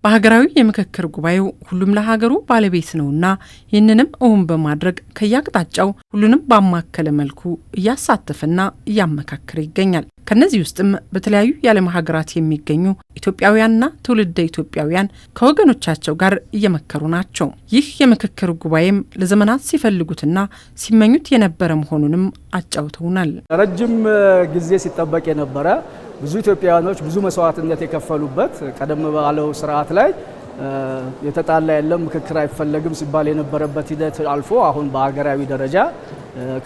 በሀገራዊ የምክክር ጉባኤው ሁሉም ለሀገሩ ባለቤት ነውና ይህንንም እውን በማድረግ ከያቅጣጫው ሁሉንም ባማከለ መልኩ እያሳተፈና እያመካከረ ይገኛል። ከነዚህ ውስጥም በተለያዩ የዓለም ሀገራት የሚገኙ ኢትዮጵያውያንና ትውልደ ኢትዮጵያውያን ከወገኖቻቸው ጋር እየመከሩ ናቸው። ይህ የምክክር ጉባኤም ለዘመናት ሲፈልጉትና ሲመኙት የነበረ መሆኑንም አጫውተውናል። ረጅም ጊዜ ሲጠበቅ የነበረ ብዙ ኢትዮጵያውያኖች ብዙ መስዋዕትነት የከፈሉበት ቀደም ባለው ስርዓት ላይ የተጣላ የለም ምክክር አይፈለግም ሲባል የነበረበት ሂደት አልፎ አሁን በሀገራዊ ደረጃ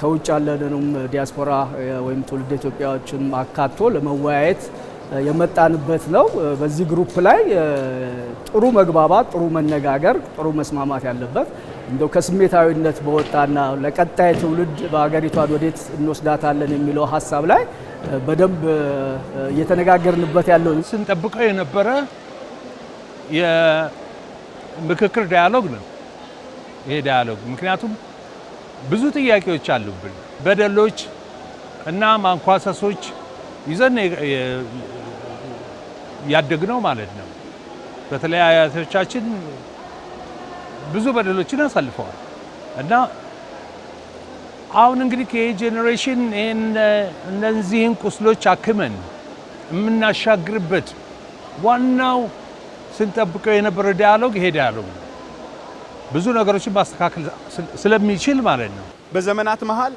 ከውጭ ያለንም ዲያስፖራ ወይም ትውልደ ኢትዮጵያዎችን አካቶ ለመወያየት የመጣንበት ነው። በዚህ ግሩፕ ላይ ጥሩ መግባባት፣ ጥሩ መነጋገር፣ ጥሩ መስማማት ያለበት እንደው ከስሜታዊነት በወጣና ለቀጣይ ትውልድ በሀገሪቷን ወዴት እንወስዳታለን የሚለው ሀሳብ ላይ በደንብ እየተነጋገርንበት ያለው ስንጠብቀው የነበረ የምክክር ዳያሎግ ነው። ይሄ ዳያሎግ ምክንያቱም ብዙ ጥያቄዎች አሉብን፣ በደሎች እና ማንኳሰሶች ይዘን ያደግነው ማለት ነው። በተለይ አያቶቻችን ብዙ በደሎችን አሳልፈዋል እና አሁን እንግዲህ ከጄኔሬሽን እነዚህን ቁስሎች አክመን የምናሻግርበት ዋናው ስንጠብቀው የነበረ ዳያሎግ ይሄ ዳያሎግ ነው። ብዙ ነገሮችን ማስተካከል ስለሚችል ማለት ነው። በዘመናት መሃል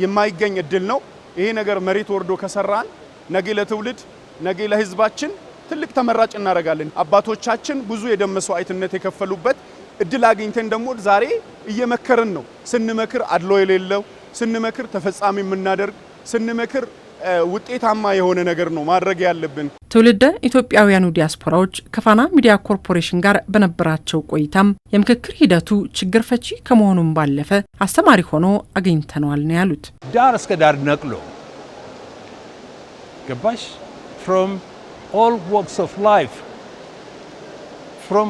የማይገኝ እድል ነው። ይሄ ነገር መሬት ወርዶ ከሰራን ነገ ለትውልድ ነገ ለሕዝባችን ትልቅ ተመራጭ እናደርጋለን። አባቶቻችን ብዙ የደም መስዋዕትነት የከፈሉበት እድል አግኝተን ደግሞ ዛሬ እየመከርን ነው። ስንመክር አድሎ የሌለው ስንመክር ተፈጻሚ የምናደርግ ስንመክር ውጤታማ የሆነ ነገር ነው ማድረግ ያለብን። ትውልደ ኢትዮጵያውያኑ ዲያስፖራዎች ከፋና ሚዲያ ኮርፖሬሽን ጋር በነበራቸው ቆይታም የምክክር ሂደቱ ችግር ፈቺ ከመሆኑም ባለፈ አስተማሪ ሆኖ አግኝተነዋል ነው ያሉት። ዳር እስከ ዳር ነቅሎ ገባሽ from all walks of life from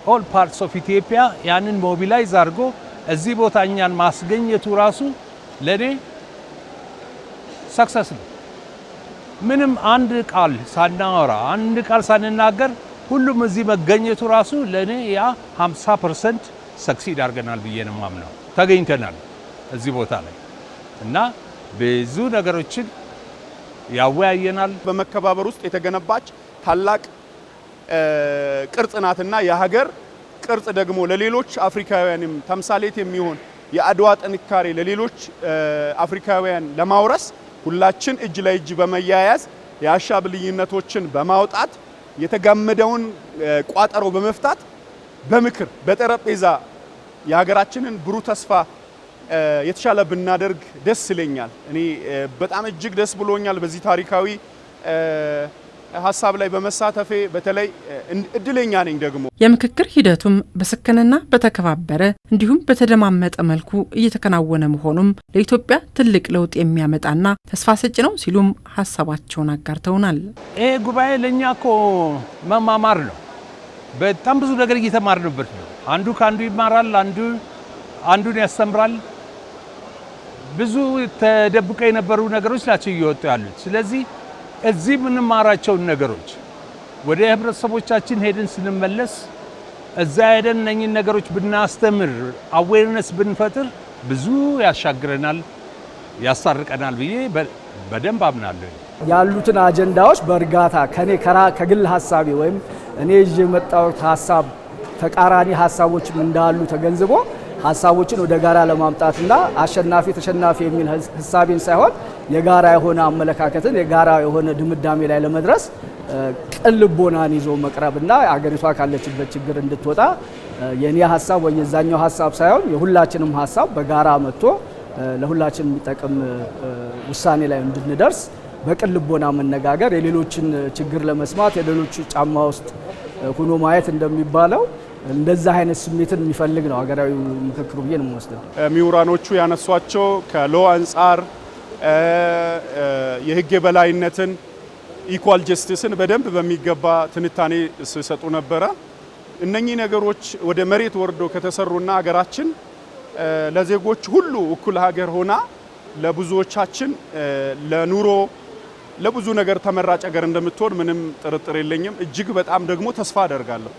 all parts of Ethiopia ያንን ሞቢላይዝ አድርጎ እዚህ ቦታ እኛን ማስገኘቱ ራሱ ለኔ ሰክሰስ ነው። ምንም አንድ ቃል ሳናወራ አንድ ቃል ሳንናገር ሁሉም እዚህ መገኘቱ ራሱ ለኔ ያ 50% ሰክሲድ አድርገናል ብዬ ነው የማምነው። ተገኝተናል እዚህ ቦታ ላይ እና ብዙ ነገሮችን ያወያየናል። በመከባበር ውስጥ የተገነባች ታላቅ ቅርጽ ናትና የሀገር ቅርጽ ደግሞ ለሌሎች አፍሪካውያንም ተምሳሌት የሚሆን የአድዋ ጥንካሬ ለሌሎች አፍሪካውያን ለማውረስ ሁላችን እጅ ለእጅ በመያያዝ የሀሳብ ልዩነቶችን በማውጣት የተጋመደውን ቋጠሮ በመፍታት በምክር በጠረጴዛ የሀገራችንን ብሩህ ተስፋ የተሻለ ብናደርግ ደስ ይለኛል። እኔ በጣም እጅግ ደስ ብሎኛል በዚህ ታሪካዊ ሀሳብ ላይ በመሳተፌ በተለይ እድለኛ ነኝ። ደግሞ የምክክር ሂደቱም በሰከነና በተከባበረ እንዲሁም በተደማመጠ መልኩ እየተከናወነ መሆኑም ለኢትዮጵያ ትልቅ ለውጥ የሚያመጣና ተስፋ ሰጪ ነው ሲሉም ሀሳባቸውን አጋርተውናል። ይሄ ጉባኤ ለኛ እኮ መማማር ነው። በጣም ብዙ ነገር እየተማርንበት ነው። አንዱ ካንዱ ይማራል፣ አንዱን ያስተምራል። ብዙ ተደብቀው የነበሩ ነገሮች ናቸው እየወጡ ያሉት። ስለዚህ እዚህ የምንማራቸውን ነገሮች ወደ ህብረተሰቦቻችን ሄደን ስንመለስ እዛ ሄደን እነኝን ነገሮች ብናስተምር አዌርነስ ብንፈጥር ብዙ ያሻግረናል፣ ያሳርቀናል ብዬ በደንብ አምናለሁ። ያሉትን አጀንዳዎች በእርጋታ ከግል ሀሳቤ ወይም እኔ ይዤ የመጣሁት ሀሳብ ተቃራኒ ሀሳቦችም እንዳሉ ተገንዝቦ ሀሳቦችን ወደ ጋራ ለማምጣትና አሸናፊ ተሸናፊ የሚል ሀሳቤን ሳይሆን የጋራ የሆነ አመለካከትን የጋራ የሆነ ድምዳሜ ላይ ለመድረስ ቅን ልቦናን ይዞ መቅረብና አገሪቷ ካለችበት ችግር እንድትወጣ የኔ ሀሳብ ወይ የዛኛው ሀሳብ ሳይሆን የሁላችንም ሀሳብ በጋራ መጥቶ ለሁላችን የሚጠቅም ውሳኔ ላይ እንድንደርስ በቅን ልቦና መነጋገር የሌሎችን ችግር ለመስማት የሌሎች ጫማ ውስጥ ሆኖ ማየት እንደሚባለው እንደዛ አይነት ስሜትን የሚፈልግ ነው ሀገራዊ ምክክሩ ብዬ ነው የምወስደው። ምሁራኖቹ ያነሷቸው ከሎ አንጻር የህግ የበላይነትን ኢኳል ጀስቲስን በደንብ በሚገባ ትንታኔ ሲሰጡ ነበረ። እነኚህ ነገሮች ወደ መሬት ወርዶ ከተሰሩና ሀገራችን ለዜጎች ሁሉ እኩል ሀገር ሆና ለብዙዎቻችን ለኑሮ ለብዙ ነገር ተመራጭ ሀገር እንደምትሆን ምንም ጥርጥር የለኝም። እጅግ በጣም ደግሞ ተስፋ አደርጋለሁ።